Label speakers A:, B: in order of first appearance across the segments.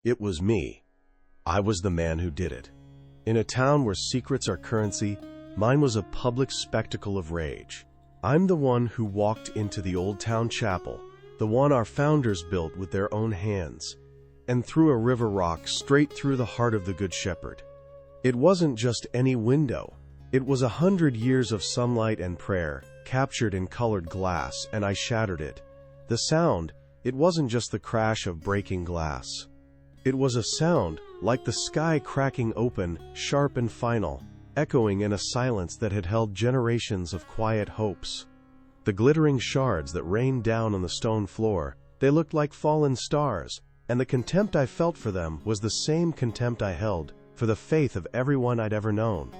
A: It was me. I was the man who did it. In a town where secrets are currency, mine was a public spectacle of rage. I'm the one who walked into the Old Town Chapel, the one our founders built with their own hands, and threw a river rock straight through the heart of the Good Shepherd. It wasn't just any window. It was 100 years of sunlight and prayer, captured in colored glass, and I shattered it. The sound, it wasn't just the crash of breaking glass. It was a sound like the sky cracking open, sharp and final, echoing in a silence that had held generations of quiet hopes. The glittering shards that rained down on the stone floor, they looked like fallen stars, and the contempt I felt for them was the same contempt I held for the faith of everyone I'd ever known.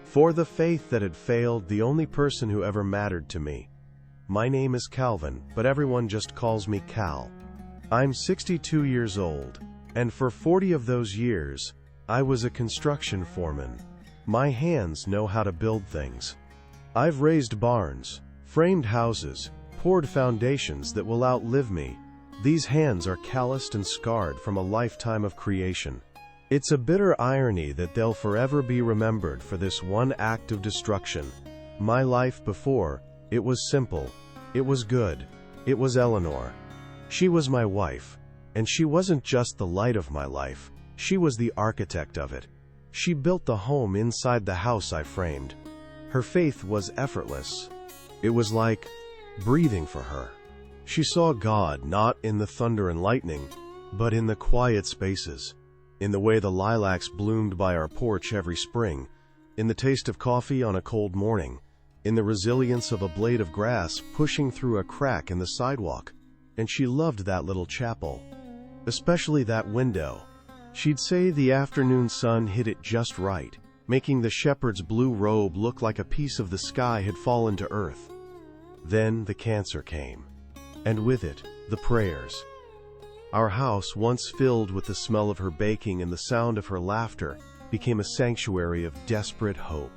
A: For the faith that had failed the only person who ever mattered to me. My name is Calvin, but everyone just calls me Cal. I'm 62 years old, and for 40 of those years, I was a construction foreman. My hands know how to build things. I've raised barns, framed houses, poured foundations that will outlive me. These hands are calloused and scarred from a lifetime of creation. It's a bitter irony that they'll forever be remembered for this one act of destruction. My life before, it was simple. It was good. It was Eleanor. She was my wife. And she wasn't just the light of my life. She was the architect of it. She built the home inside the house I framed. Her faith was effortless. It was like breathing for her. She saw God not in the thunder and lightning, but in the quiet spaces. In the way the lilacs bloomed by our porch every spring, in the taste of coffee on a cold morning, in the resilience of a blade of grass pushing through a crack in the sidewalk. And she loved that little chapel, especially that window. She'd say the afternoon sun hit it just right, making the shepherd's blue robe look like a piece of the sky had fallen to earth. Then the cancer came, and with it, the prayers. Our house, once filled with the smell of her baking and the sound of her laughter, became a sanctuary of desperate hope.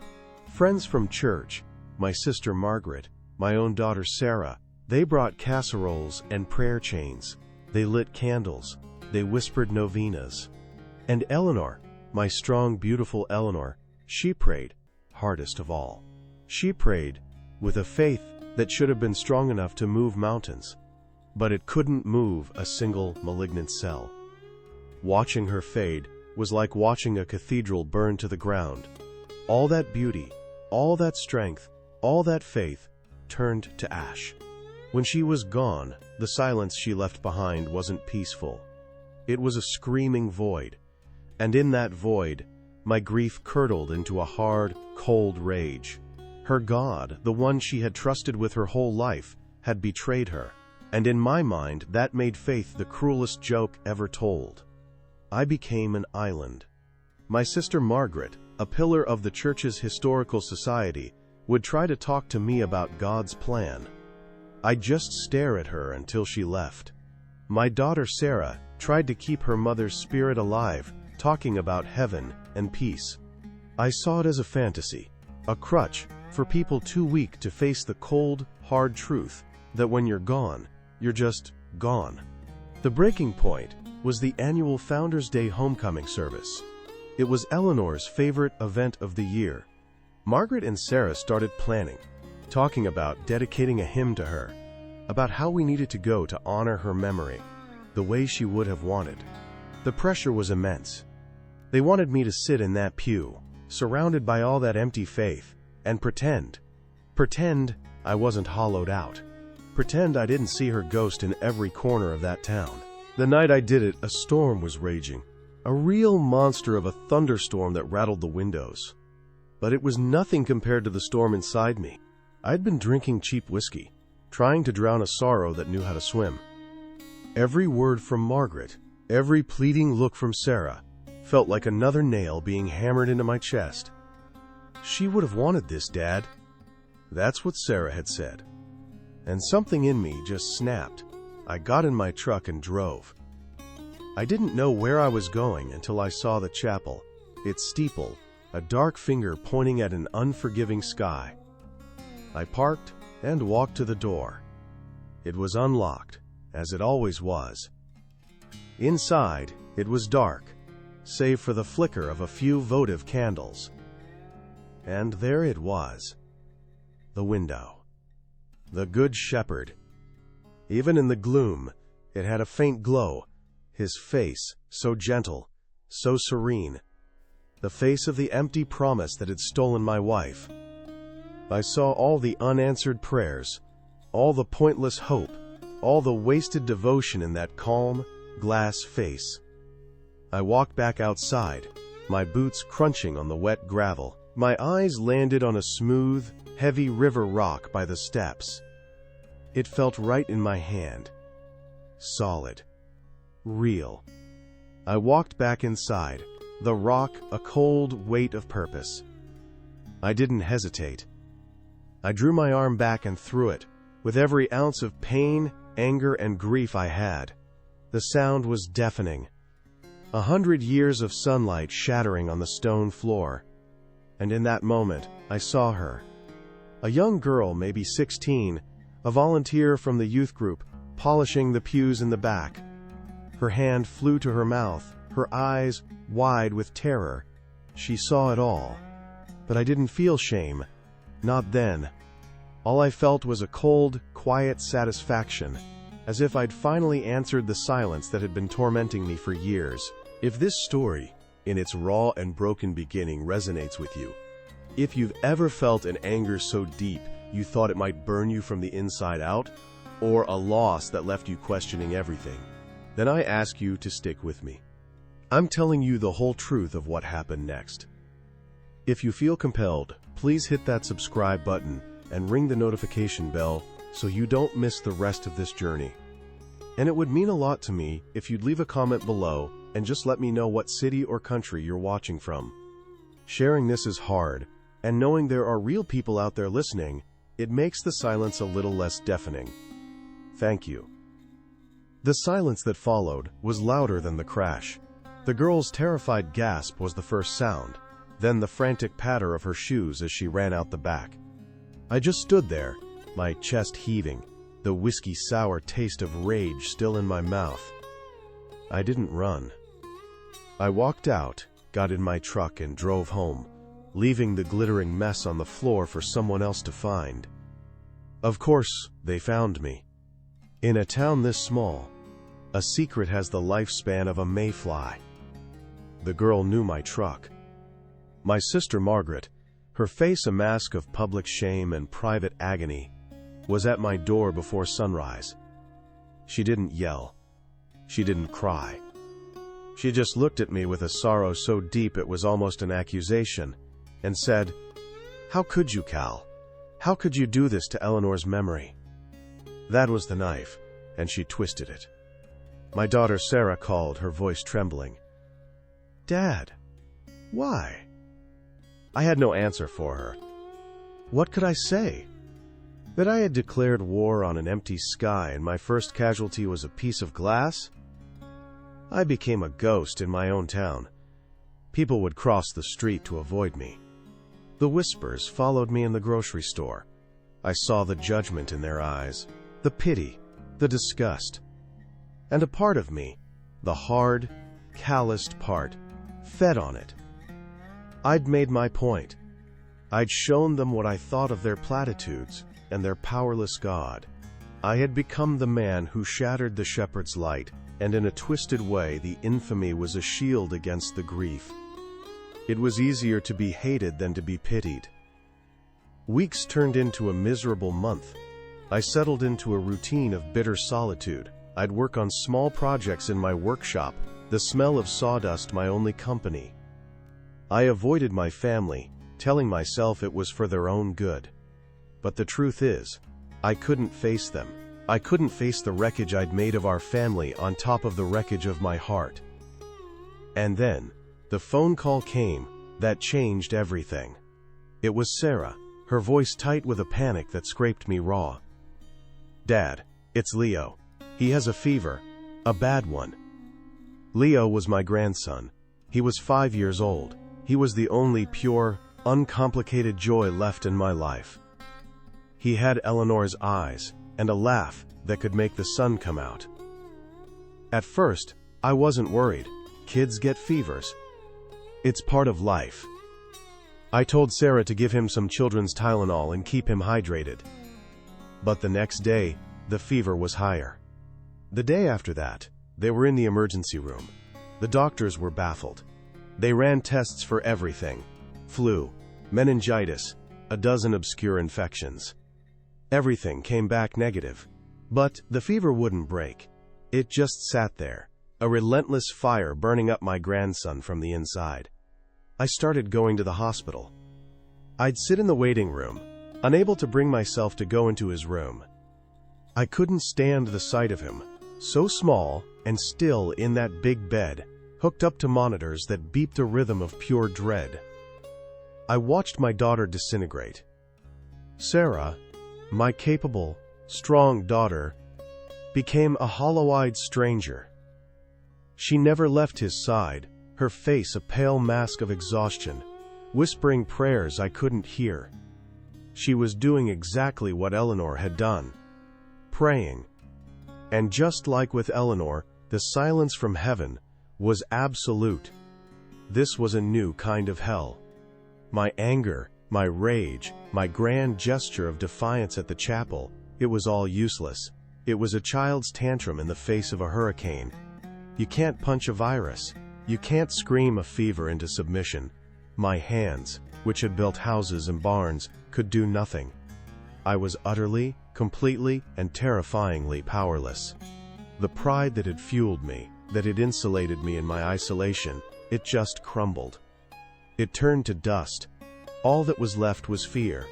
A: Friends from church, my sister Margaret, my own daughter Sarah, they brought casseroles and prayer chains. They lit candles. They whispered novenas. And Eleanor, my strong, beautiful Eleanor, she prayed, hardest of all. She prayed with a faith that should have been strong enough to move mountains. But it couldn't move a single malignant cell. Watching her fade was like watching a cathedral burn to the ground. All that beauty, all that strength, all that faith turned to ash. When she was gone, the silence she left behind wasn't peaceful. It was a screaming void. And in that void, my grief curdled into a hard, cold rage. Her God, the one she had trusted with her whole life, had betrayed her. And in my mind, that made faith the cruelest joke ever told. I became an island. My sister Margaret, a pillar of the church's historical society, would try to talk to me about God's plan. I'd just stare at her until she left. My daughter Sarah tried to keep her mother's spirit alive, talking about heaven and peace. I saw it as a fantasy, a crutch for people too weak to face the cold, hard truth that when you're gone, you're just gone. The breaking point was the annual Founders Day homecoming service. It was Eleanor's favorite event of the year. Margaret and Sarah started planning, talking about dedicating a hymn to her, about how we needed to go to honor her memory, the way she would have wanted. The pressure was immense. They wanted me to sit in that pew, surrounded by all that empty faith, and pretend I wasn't hollowed out. Pretend I didn't see her ghost in every corner of that town. The night I did it, a storm was raging, a real monster of a thunderstorm that rattled the windows. But it was nothing compared to the storm inside me. I'd been drinking cheap whiskey, trying to drown a sorrow that knew how to swim. Every word from Margaret, every pleading look from Sarah, felt like another nail being hammered into my chest. She would have wanted this, Dad. That's what Sarah had said. And something in me just snapped. I got in my truck and drove. I didn't know where I was going until I saw the chapel, its steeple, a dark finger pointing at an unforgiving sky. I parked and walked to the door. It was unlocked, as it always was. Inside, It was dark, save for the flicker of a few votive candles. And there it was. The window. The Good Shepherd. Even in the gloom, it had a faint glow. His face, so gentle, so serene. The face of the empty promise that had stolen my wife. I saw all the unanswered prayers, all the pointless hope, all the wasted devotion in that calm, glass face. I walked back outside, my boots crunching on the wet gravel. My eyes landed on a smooth, heavy river rock by the steps. It felt right in my hand. Solid. Real. I walked back inside, the rock a cold weight of purpose. I didn't hesitate. I drew my arm back and threw it, with every ounce of pain, anger, and grief I had. The sound was deafening. 100 years of sunlight shattering on the stone floor. And in that moment, I saw her. A young girl, maybe 16, a volunteer from the youth group, polishing the pews in the back. Her hand flew to her mouth, her eyes wide with terror. She saw it all. But I didn't feel shame. Not then. All I felt was a cold, quiet satisfaction, as if I'd finally answered the silence that had been tormenting me for years. If this story, in its raw and broken beginning, resonates with you, if you've ever felt an anger so deep you thought it might burn you from the inside out, or a loss that left you questioning everything, then I ask you to stick with me. I'm telling you the whole truth of what happened next. If you feel compelled, please hit that subscribe button and ring the notification bell so you don't miss the rest of this journey. And it would mean a lot to me if you'd leave a comment below and just let me know what city or country you're watching from. Sharing this is hard, and knowing there are real people out there listening, it makes the silence a little less deafening. Thank you. The silence that followed was louder than the crash. The girl's terrified gasp was the first sound, then the frantic patter of her shoes as she ran out the back. I just stood there, my chest heaving, the whiskey-sour taste of rage still in my mouth. I didn't run. I walked out, got in my truck, and drove home, leaving the glittering mess on the floor for someone else to find. Of course, they found me. In a town this small, a secret has the lifespan of a mayfly. The girl knew my truck. My sister Margaret, her face a mask of public shame and private agony, was at my door before sunrise. She didn't yell. She didn't cry. She just looked at me with a sorrow so deep it was almost an accusation, and said, "How could you, Cal? How could you do this to Eleanor's memory?" That was the knife, and she twisted it. My daughter Sarah called, her voice trembling. "Dad, why?" I had no answer for her. What could I say? That I had declared war on an empty sky and my first casualty was a piece of glass? I became a ghost in my own town. People would cross the street to avoid me. The whispers followed me in the grocery store. I saw the judgment in their eyes, the pity, the disgust. And a part of me, the hard, calloused part, fed on it. I'd made my point. I'd shown them what I thought of their platitudes and their powerless God. I had become the man who shattered the shepherd's light, and in a twisted way the infamy was a shield against the grief. It was easier to be hated than to be pitied. Weeks turned into a miserable month. I settled into a routine of bitter solitude. I'd work on small projects in my workshop, the smell of sawdust my only company. I avoided my family, telling myself it was for their own good. But the truth is, I couldn't face them. I couldn't face the wreckage I'd made of our family on top of the wreckage of my heart. And then, the phone call came that changed everything. It was Sarah, her voice tight with a panic that scraped me raw. "Dad, it's Leo. He has a fever, a bad one." Leo was my grandson. He was 5 years old. He was the only pure, uncomplicated joy left in my life. He had Eleanor's eyes and a laugh that could make the sun come out. At first, I wasn't worried. Kids get fevers. It's part of life. I told Sarah to give him some children's Tylenol and keep him hydrated. But the next day, the fever was higher. The day after that, they were in the emergency room. The doctors were baffled. They ran tests for everything: flu, meningitis, a dozen obscure infections. Everything came back negative. But the fever wouldn't break. It just sat there, a relentless fire burning up my grandson from the inside. I started going to the hospital. I'd sit in the waiting room, unable to bring myself to go into his room. I couldn't stand the sight of him, so small and still in that big bed, hooked up to monitors that beeped a rhythm of pure dread. I watched my daughter disintegrate. Sarah, my capable, strong daughter, became a hollow-eyed stranger. She never left his side, her face a pale mask of exhaustion, whispering prayers I couldn't hear. She was doing exactly what Eleanor had done, praying. And just like with Eleanor, the silence from heaven was absolute. This was a new kind of hell. My anger, my rage, my grand gesture of defiance at the chapel, it was all useless. It was a child's tantrum in the face of a hurricane. You can't punch a virus. You can't scream a fever into submission. My hands, which had built houses and barns, could do nothing. I was utterly, completely, and terrifyingly powerless. The pride that had fueled me, that had insulated me in my isolation, it just crumbled. It turned to dust. All that was left was fear.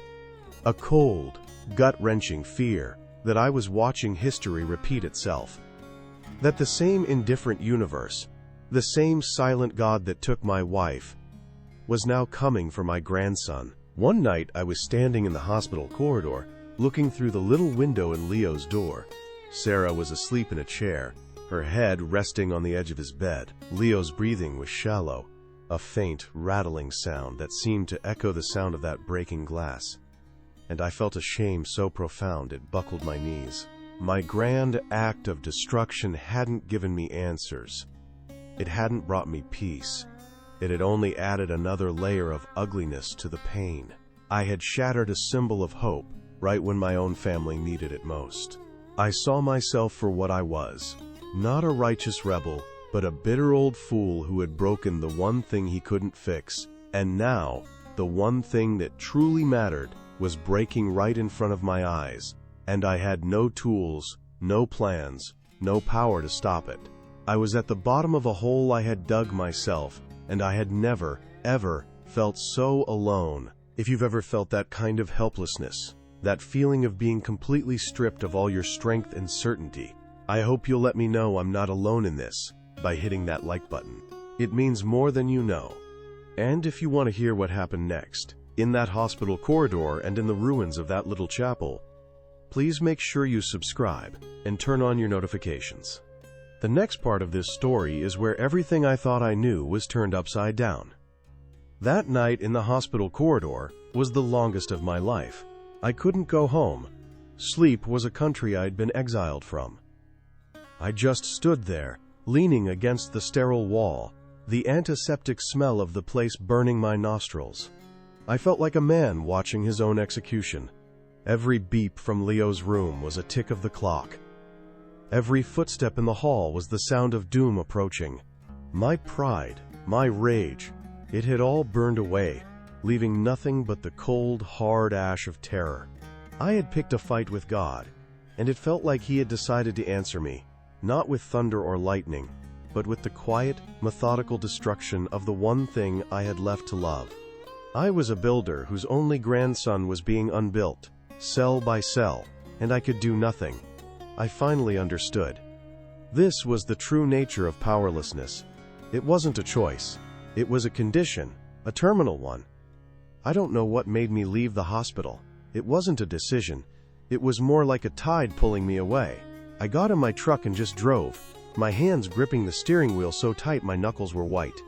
A: A cold, gut-wrenching fear that I was watching history repeat itself. That the same indifferent universe, the same silent God that took my wife, was now coming for my grandson. One night I was standing in the hospital corridor, looking through the little window in Leo's door. Sarah was asleep in a chair, her head resting on the edge of his bed. Leo's breathing was shallow, a faint, rattling sound that seemed to echo the sound of that breaking glass. And I felt a shame so profound it buckled my knees. My grand act of destruction hadn't given me answers. It hadn't brought me peace. It had only added another layer of ugliness to the pain. I had shattered a symbol of hope right when my own family needed it most. I saw myself for what I was, not a righteous rebel, but a bitter old fool who had broken the one thing he couldn't fix, and now, the one thing that truly mattered was breaking right in front of my eyes, and I had no tools, no plans, no power to stop it. I was at the bottom of a hole I had dug myself, and I had never, ever felt so alone. If you've ever felt that kind of helplessness, that feeling of being completely stripped of all your strength and certainty, I hope you'll let me know I'm not alone in this by hitting that like button. It means more than you know. And if you want to hear what happened next, in that hospital corridor and in the ruins of that little chapel, please make sure you subscribe and turn on your notifications. The next part of this story is where everything I thought I knew was turned upside down. That night in the hospital corridor was the longest of my life. I couldn't go home. Sleep was a country I'd been exiled from. I just stood there, leaning against the sterile wall, the antiseptic smell of the place burning my nostrils. I felt like a man watching his own execution. Every beep from Leo's room was a tick of the clock. Every footstep in the hall was the sound of doom approaching. My pride, my rage, it had all burned away, leaving nothing but the cold, hard ash of terror. I had picked a fight with God, and it felt like he had decided to answer me, not with thunder or lightning, but with the quiet, methodical destruction of the one thing I had left to love. I was a builder whose only grandson was being unbuilt, cell by cell, and I could do nothing. I finally understood. This was the true nature of powerlessness. It wasn't a choice. It was a condition, a terminal one. I don't know what made me leave the hospital. It wasn't a decision. It was more like a tide pulling me away. I got in my truck and just drove, my hands gripping the steering wheel so tight my knuckles were white.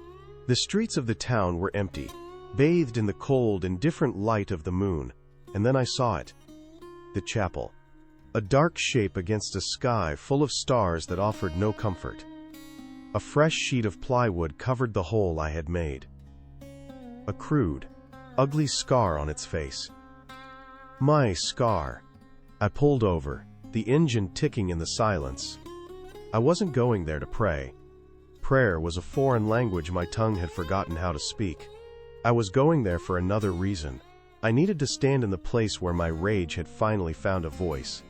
A: The streets of the town were empty, bathed in the cold, indifferent light of the moon, and then I saw it. The chapel. A dark shape against a sky full of stars that offered no comfort. A fresh sheet of plywood covered the hole I had made. A crude, ugly scar on its face. My scar. I pulled over, the engine ticking in the silence. I wasn't going there to pray. Prayer was a foreign language my tongue had forgotten how to speak. I was going there for another reason. I needed to stand in the place where my rage had finally found a voice.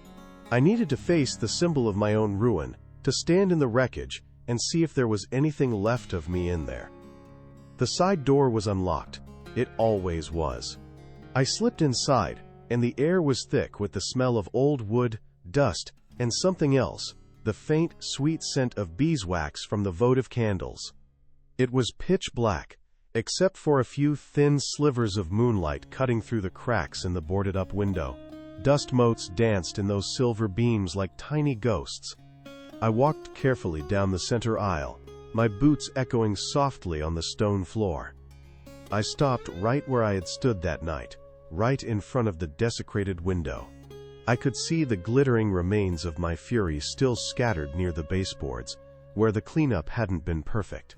A: I needed to face the symbol of my own ruin, to stand in the wreckage and see if there was anything left of me in there. The side door was unlocked. It always was. I slipped inside, and the air was thick with the smell of old wood, dust, and something else, the faint, sweet scent of beeswax from the votive candles. It was pitch black, except for a few thin slivers of moonlight cutting through the cracks in the boarded-up window. Dust motes danced in those silver beams like tiny ghosts. I walked carefully down the center aisle, my boots echoing softly on the stone floor. I stopped right where I had stood that night, right in front of the desecrated window. I could see the glittering remains of my fury still scattered near the baseboards, where the cleanup hadn't been perfect.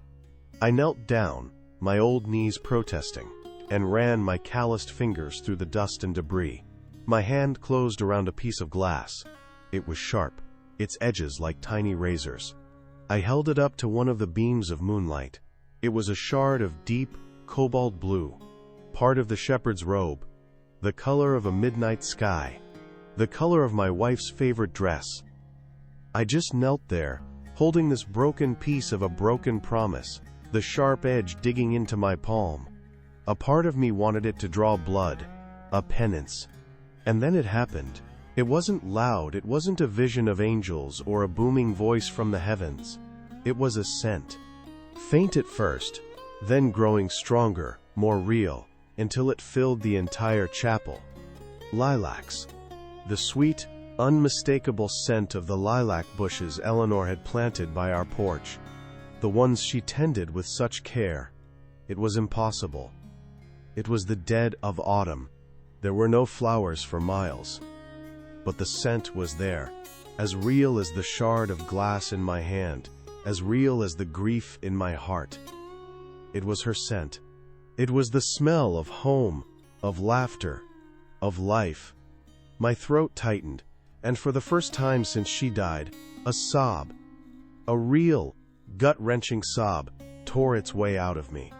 A: I knelt down, my old knees protesting, and ran my calloused fingers through the dust and debris. My hand closed around a piece of glass. It was sharp, its edges like tiny razors. I held it up to one of the beams of moonlight. It was a shard of deep, cobalt blue, part of the shepherd's robe, the color of a midnight sky, the color of my wife's favorite dress. I just knelt there, holding this broken piece of a broken promise, the sharp edge digging into my palm. A part of me wanted it to draw blood, a penance. And then it happened. It wasn't loud, it wasn't a vision of angels or a booming voice from the heavens. It was a scent. Faint at first, then growing stronger, more real, until it filled the entire chapel. Lilacs. The sweet, unmistakable scent of the lilac bushes Eleanor had planted by our porch. The ones she tended with such care. It was impossible. It was the dead of autumn. There were no flowers for miles. But the scent was there, as real as the shard of glass in my hand, as real as the grief in my heart. It was her scent. It was the smell of home, of laughter, of life. My throat tightened, and for the first time since she died, a sob, a real, gut-wrenching sob, tore its way out of me.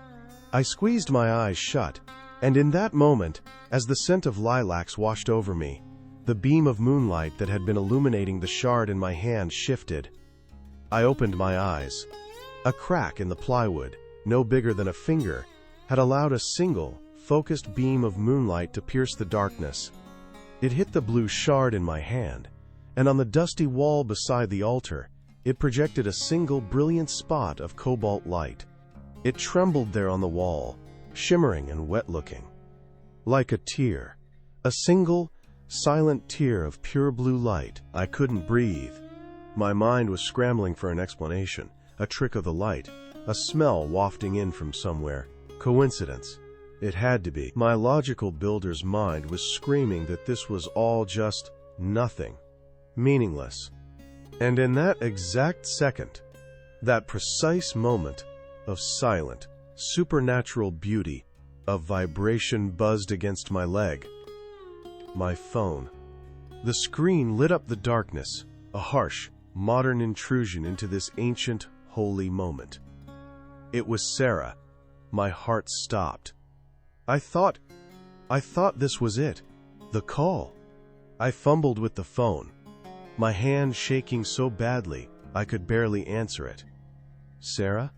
A: I squeezed my eyes shut, and in that moment, as the scent of lilacs washed over me, the beam of moonlight that had been illuminating the shard in my hand shifted. I opened my eyes. A crack in the plywood, no bigger than a finger, had allowed a single, focused beam of moonlight to pierce the darkness. It hit the blue shard in my hand, and on the dusty wall beside the altar, it projected a single brilliant spot of cobalt light. It trembled there on the wall, shimmering and wet-looking. Like a tear, a single, silent tear of pure blue light. I couldn't breathe. My mind was scrambling for an explanation, a trick of the light, a smell wafting in from somewhere. Coincidence. It had to be. My logical builder's mind was screaming that this was all just nothing, meaningless. And in that exact second, that precise moment of silent, supernatural beauty, a vibration buzzed against my leg. My phone. The screen lit up the darkness, a harsh, modern intrusion into this ancient, holy moment. It was Sarah. My heart stopped. I thought this was it. The call. I fumbled with the phone, my hand shaking so badly I could barely answer it. "Sarah?"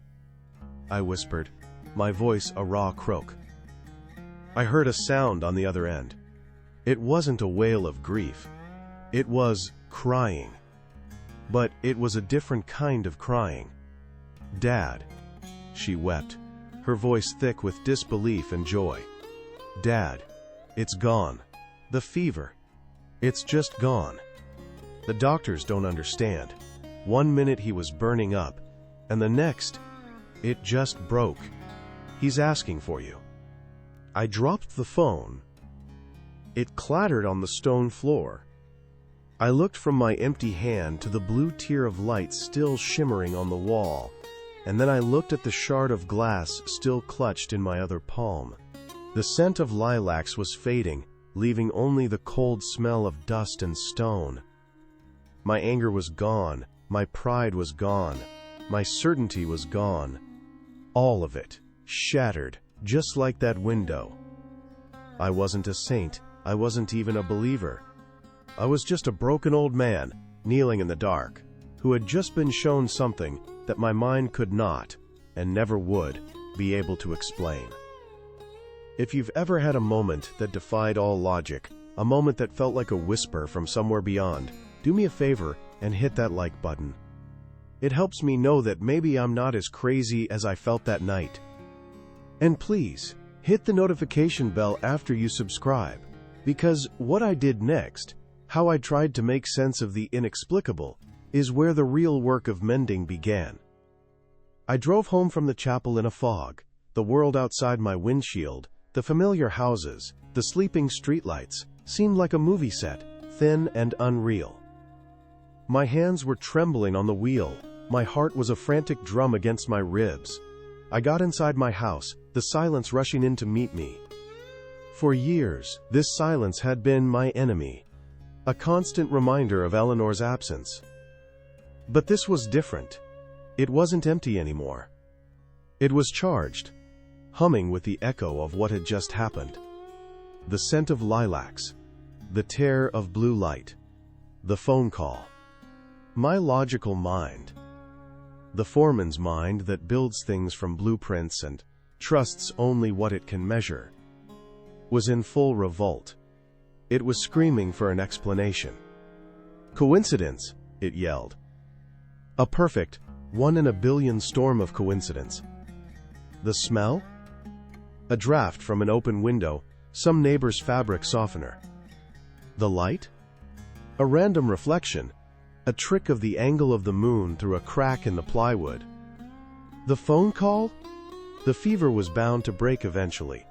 A: I whispered, my voice a raw croak. I heard a sound on the other end. It wasn't a wail of grief. It was crying. But it was a different kind of crying. "Dad." She wept, her voice thick with disbelief and joy. "Dad, it's gone. The fever. It's just gone. The doctors don't understand. 1 minute he was burning up, and the next, it just broke. He's asking for you." I dropped the phone. It clattered on the stone floor. I looked from my empty hand to the blue tear of light still shimmering on the wall, and then I looked at the shard of glass still clutched in my other palm. The scent of lilacs was fading, leaving only the cold smell of dust and stone. My anger was gone, my pride was gone, my certainty was gone. All of it, shattered, just like that window. I wasn't a saint, I wasn't even a believer. I was just a broken old man, kneeling in the dark, who had just been shown something that my mind could not, and never would, be able to explain. If you've ever had a moment that defied all logic, a moment that felt like a whisper from somewhere beyond, do me a favor and hit that like button. It helps me know that maybe I'm not as crazy as I felt that night. And please, hit the notification bell after you subscribe, because what I did next, how I tried to make sense of the inexplicable, is where the real work of mending began. I drove home from the chapel in a fog, the world outside my windshield, the familiar houses, the sleeping streetlights, seemed like a movie set, thin and unreal. My hands were trembling on the wheel, my heart was a frantic drum against my ribs. I got inside my house, the silence rushing in to meet me. For years, this silence had been my enemy, a constant reminder of Eleanor's absence. But this was different. It wasn't empty anymore. It was charged, humming with the echo of what had just happened. The scent of lilacs, the tear of blue light, the phone call. My logical mind, the foreman's mind that builds things from blueprints and trusts only what it can measure, was in full revolt. It was screaming for an explanation. Coincidence, it yelled. A perfect, 1 in a billion storm of coincidence. The smell? A draft from an open window, some neighbor's fabric softener. The light? A random reflection, a trick of the angle of the moon through a crack in the plywood. The phone call? The fever was bound to break eventually.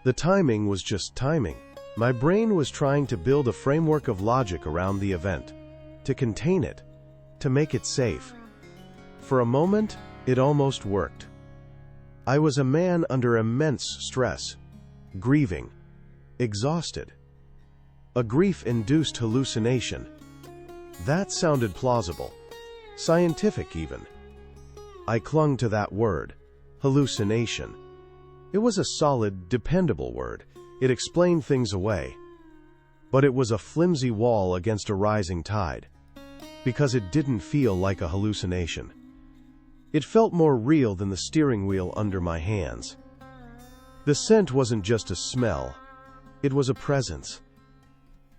A: The timing was just timing. My brain was trying to build a framework of logic around the event, to contain it, to make it safe. For a moment, it almost worked. I was a man under immense stress, grieving, exhausted. A grief-induced hallucination. That sounded plausible, scientific even. I clung to that word, hallucination. It was a solid, dependable word. It explained things away. But it was a flimsy wall against a rising tide, because it didn't feel like a hallucination. It felt more real than the steering wheel under my hands. The scent wasn't just a smell, it was a presence.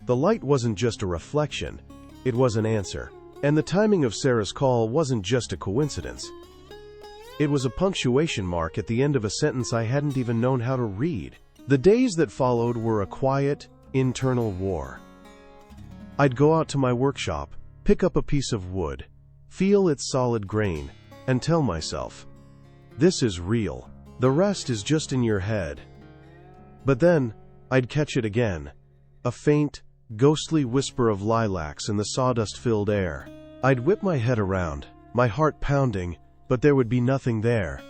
A: The light wasn't just a reflection, it was an answer. And the timing of Sarah's call wasn't just a coincidence. It was a punctuation mark at the end of a sentence I hadn't even known how to read. The days that followed were a quiet, internal war. I'd go out to my workshop, pick up a piece of wood, feel its solid grain, and tell myself, this is real. The rest is just in your head. But then, I'd catch it again. A faint, ghostly whisper of lilacs in the sawdust-filled air. I'd whip my head around, my heart pounding, but there would be nothing there.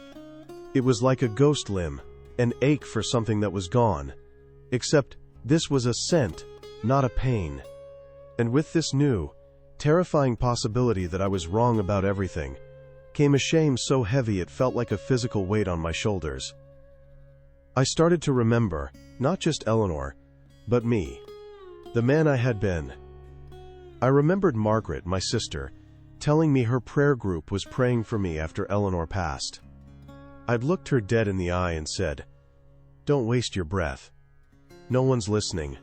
A: It was like a ghost limb, an ache for something that was gone. Except this was a scent, not a pain. And with this new, terrifying possibility that I was wrong about everything, came a shame so heavy it felt like a physical weight on my shoulders. I started to remember, not just Eleanor, but me, the man I had been. I remembered Margaret, my sister, telling me her prayer group was praying for me after Eleanor passed. I'd looked her dead in the eye and said, "Don't waste your breath. No one's listening."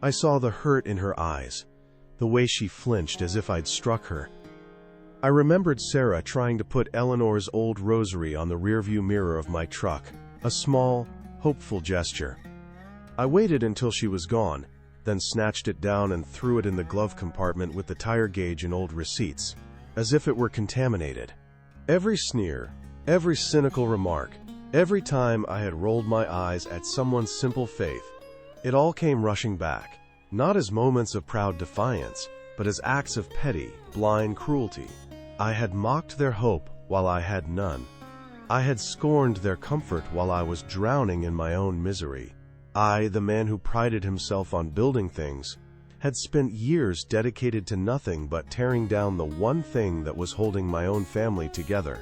A: I saw the hurt in her eyes, the way she flinched as if I'd struck her. I remembered Sarah trying to put Eleanor's old rosary on the rearview mirror of my truck, a small, hopeful gesture. I waited until she was gone, then snatched it down and threw it in the glove compartment with the tire gauge and old receipts, as if it were contaminated. Every sneer, every cynical remark, every time I had rolled my eyes at someone's simple faith, it all came rushing back, not as moments of proud defiance, but as acts of petty, blind cruelty. I had mocked their hope while I had none. I had scorned their comfort while I was drowning in my own misery. I, the man who prided himself on building things, had spent years dedicated to nothing but tearing down the one thing that was holding my own family together.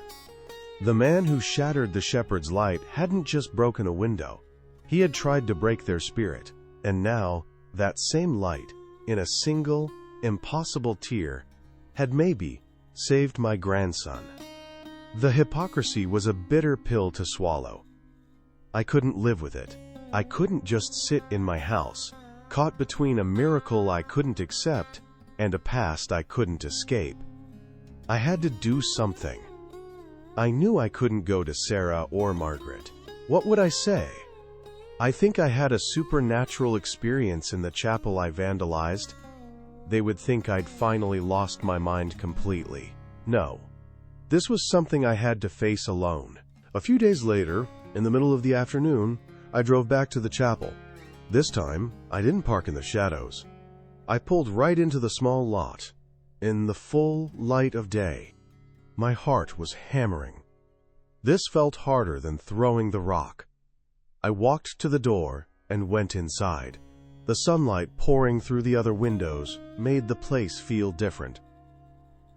A: The man who shattered the shepherd's light hadn't just broken a window. He had tried to break their spirit, and now, that same light, in a single, impossible tear, had maybe saved my grandson. The hypocrisy was a bitter pill to swallow. I couldn't live with it. I couldn't just sit in my house, caught between a miracle I couldn't accept and a past I couldn't escape. I had to do something. I knew I couldn't go to Sarah or Margaret. What would I say? I think I had a supernatural experience in the chapel I vandalized. They would think I'd finally lost my mind completely. No. This was something I had to face alone. A few days later, in the middle of the afternoon, I drove back to the chapel. This time, I didn't park in the shadows. I pulled right into the small lot, in the full light of day. My heart was hammering. This felt harder than throwing the rock. I walked to the door and went inside. The sunlight pouring through the other windows made the place feel different.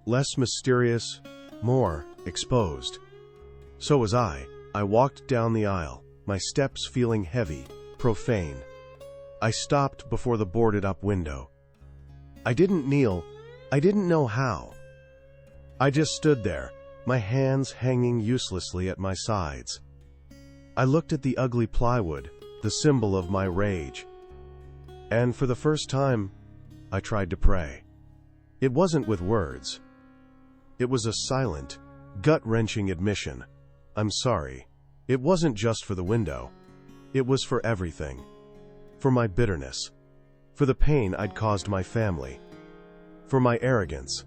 A: Less mysterious, more exposed. So was I. I walked down the aisle, my steps feeling heavy, profane. I stopped before the boarded-up window. I didn't kneel. I didn't know how. I just stood there, my hands hanging uselessly at my sides. I looked at the ugly plywood, the symbol of my rage. And for the first time, I tried to pray. It wasn't with words. It was a silent, gut-wrenching admission. I'm sorry. It wasn't just for the window. It was for everything. For my bitterness. For the pain I'd caused my family. For my arrogance.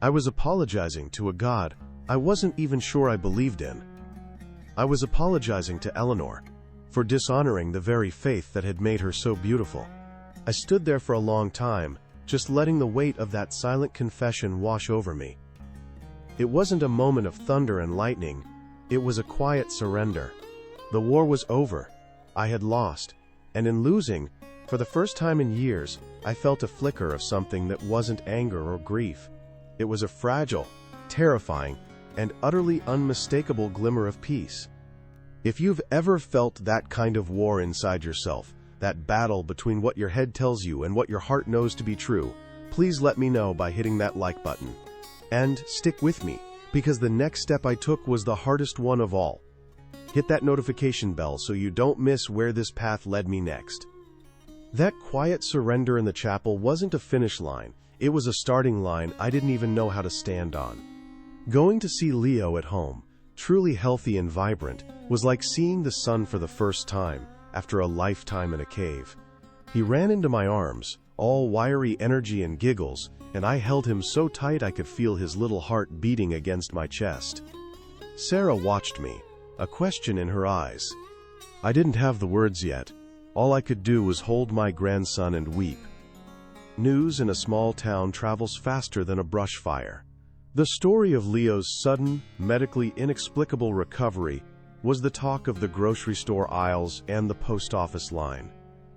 A: I was apologizing to a God I wasn't even sure I believed in. I was apologizing to Eleanor for dishonoring the very faith that had made her so beautiful. I stood there for a long time, just letting the weight of that silent confession wash over me. It wasn't a moment of thunder and lightning. It was a quiet surrender. The war was over. I had lost. And in losing, for the first time in years, I felt a flicker of something that wasn't anger or grief. It was a fragile, terrifying, and utterly unmistakable glimmer of peace. If you've ever felt that kind of war inside yourself, that battle between what your head tells you and what your heart knows to be true, please let me know by hitting that like button. And stick with me, because the next step I took was the hardest one of all. Hit that notification bell so you don't miss where this path led me next. That quiet surrender in the chapel wasn't a finish line. It was a starting line I didn't even know how to stand on. Going to see Leo at home, truly healthy and vibrant, was like seeing the sun for the first time after a lifetime in a cave. He ran into my arms, all wiry energy and giggles, and I held him so tight I could feel his little heart beating against my chest. Sarah watched me, a question in her eyes. I didn't have the words yet. All I could do was hold my grandson and weep. News in a small town travels faster than a brush fire. The story of Leo's sudden, medically inexplicable recovery was the talk of the grocery store aisles and the post office line.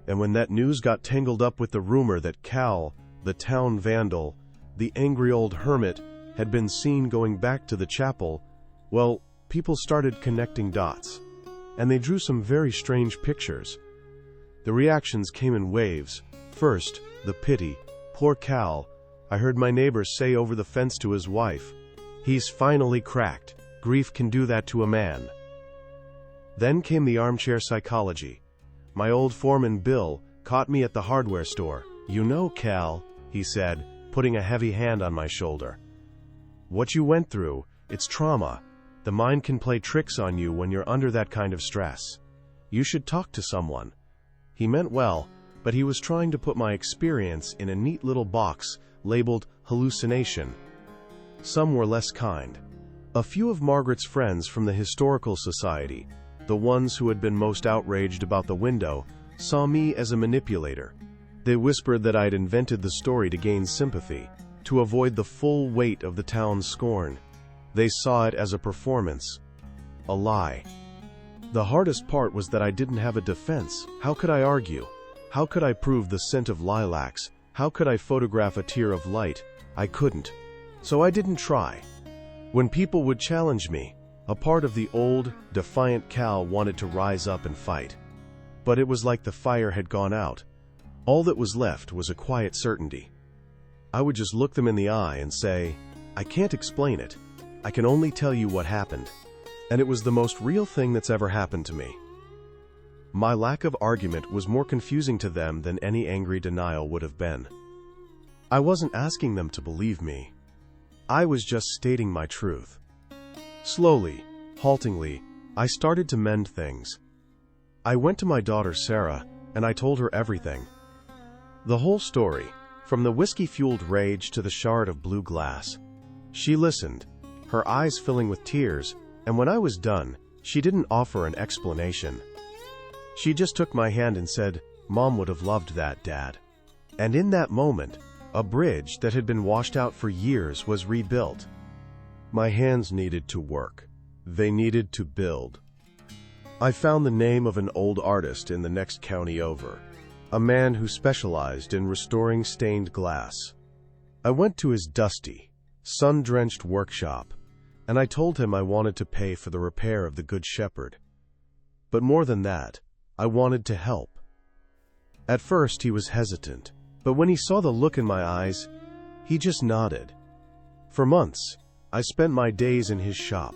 A: And when that news got tangled up with the rumor that Cal, the town vandal, the angry old hermit, had been seen going back to the chapel, well, people started connecting dots. And they drew some very strange pictures. The reactions came in waves. First, the pity. Poor Cal. I heard my neighbor say over the fence to his wife, "He's finally cracked. Grief can do that to a man." Then came the armchair psychology. My old foreman Bill caught me at the hardware store. "You know, Cal," he said, putting a heavy hand on my shoulder. "What you went through, it's trauma. The mind can play tricks on you when you're under that kind of stress. You should talk to someone." He meant well, but he was trying to put my experience in a neat little box labeled hallucination. Some were less kind. A few of Margaret's friends from the Historical Society, the ones who had been most outraged about the window, saw me as a manipulator. They whispered that I'd invented the story to gain sympathy, to avoid the full weight of the town's scorn. They saw it as a performance, a lie. The hardest part was that I didn't have a defense. How could I argue? How could I prove the scent of lilacs? How could I photograph a tear of light? I couldn't. So I didn't try. When people would challenge me, a part of the old, defiant Cal wanted to rise up and fight. But it was like the fire had gone out. All that was left was a quiet certainty. I would just look them in the eye and say, I can't explain it. I can only tell you what happened. And it was the most real thing that's ever happened to me. My lack of argument was more confusing to them than any angry denial would have been. I wasn't asking them to believe me. I was just stating my truth. Slowly, haltingly, I started to mend things. I went to my daughter Sarah, and I told her everything. The whole story, from the whiskey-fueled rage to the shard of blue glass. She listened, her eyes filling with tears, and when I was done, she didn't offer an explanation. She just took my hand and said, "Mom would have loved that, Dad." And in that moment, a bridge that had been washed out for years was rebuilt. My hands needed to work. They needed to build. I found the name of an old artist in the next county over, a man who specialized in restoring stained glass. I went to his dusty, sun-drenched workshop, and I told him I wanted to pay for the repair of the Good Shepherd. But more than that, I wanted to help. At first he was hesitant, but when he saw the look in my eyes, he just nodded. For months, I spent my days in his shop.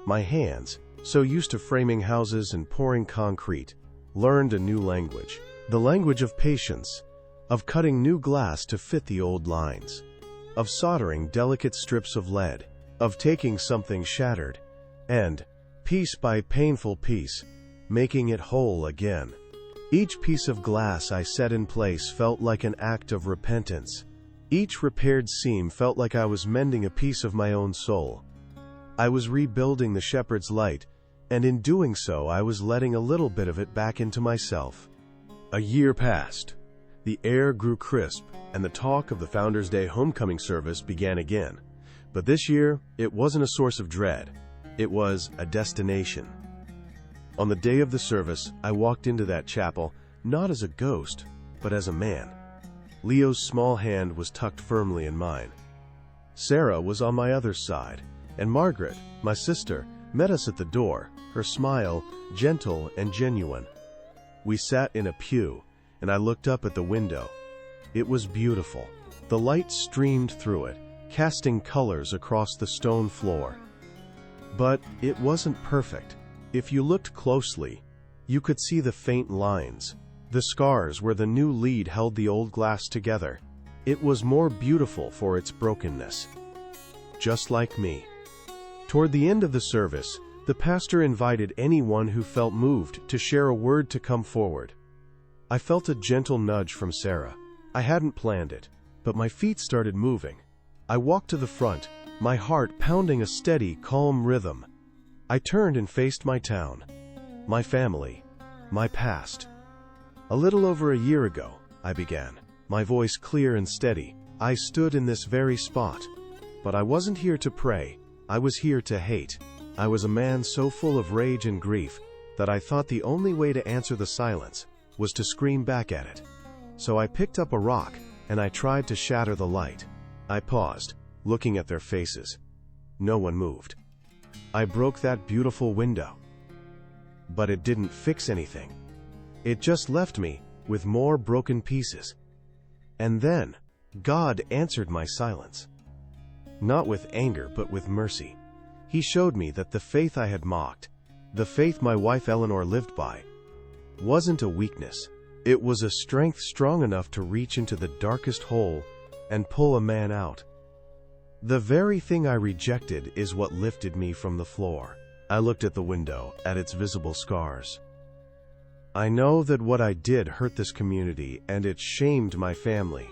A: My hands, so used to framing houses and pouring concrete, learned a new language. The language of patience, of cutting new glass to fit the old lines, of soldering delicate strips of lead, of taking something shattered, and, piece by painful piece, making it whole again. Each piece of glass I set in place felt like an act of repentance. Each repaired seam felt like I was mending a piece of my own soul. I was rebuilding the shepherd's light, and in doing so I was letting a little bit of it back into myself. A year passed. The air grew crisp, and the talk of the Founders' Day homecoming service began again. But this year, it wasn't a source of dread. It was a destination. On the day of the service, I walked into that chapel, not as a ghost, but as a man. Leo's small hand was tucked firmly in mine. Sarah was on my other side, and Margaret, my sister, met us at the door, her smile gentle and genuine. We sat in a pew, and I looked up at the window. It was beautiful. The light streamed through it, casting colors across the stone floor. But it wasn't perfect. If you looked closely, you could see the faint lines, the scars where the new lead held the old glass together. It was more beautiful for its brokenness. Just like me. Toward the end of the service, the pastor invited anyone who felt moved to share a word to come forward. I felt a gentle nudge from Sarah. I hadn't planned it, but my feet started moving. I walked to the front, my heart pounding a steady, calm rhythm. I turned and faced my town, my family, my past. A little over a year ago, I began, my voice clear and steady. I stood in this very spot. But I wasn't here to pray. I was here to hate. I was a man so full of rage and grief that I thought the only way to answer the silence was to scream back at it. So I picked up a rock, and I tried to shatter the light. I paused, looking at their faces. No one moved. I broke that beautiful window. But it didn't fix anything. It just left me with more broken pieces. And then, God answered my silence. Not with anger, but with mercy. He showed me that the faith I had mocked, the faith my wife Eleanor lived by, wasn't a weakness. It was a strength strong enough to reach into the darkest hole and pull a man out. The very thing I rejected is what lifted me from the floor. I looked at the window, at its visible scars. I know that what I did hurt this community, and it shamed my family.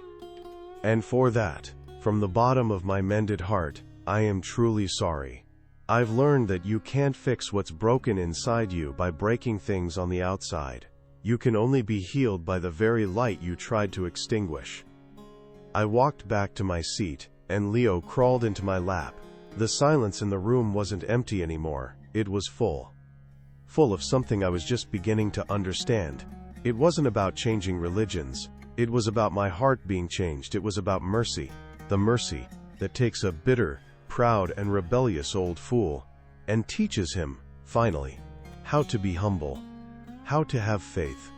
A: And for that, from the bottom of my mended heart, I am truly sorry. I've learned that you can't fix what's broken inside you by breaking things on the outside. You can only be healed by the very light you tried to extinguish. I walked back to my seat, and Leo crawled into my lap, The silence in the room wasn't empty anymore, it was full. Full of something I was just beginning to understand. It wasn't about changing religions, it was about my heart being changed. It was about mercy, the mercy that takes a bitter, proud, and rebellious old fool and teaches him, finally, how to be humble, how to have faith.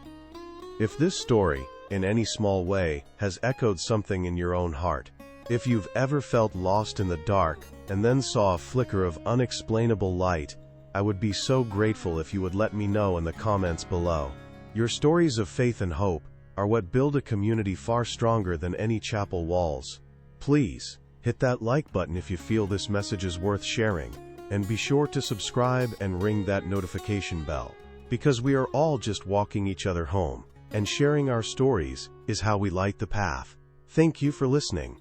A: If this story, in any small way, has echoed something in your own heart, if you've ever felt lost in the dark and then saw a flicker of unexplainable light, I would be so grateful if you would let me know in the comments below. Your stories of faith and hope are what build a community far stronger than any chapel walls. Please, hit that like button if you feel this message is worth sharing, and be sure to subscribe and ring that notification bell, because we are all just walking each other home, and sharing our stories is how we light the path. Thank you for listening.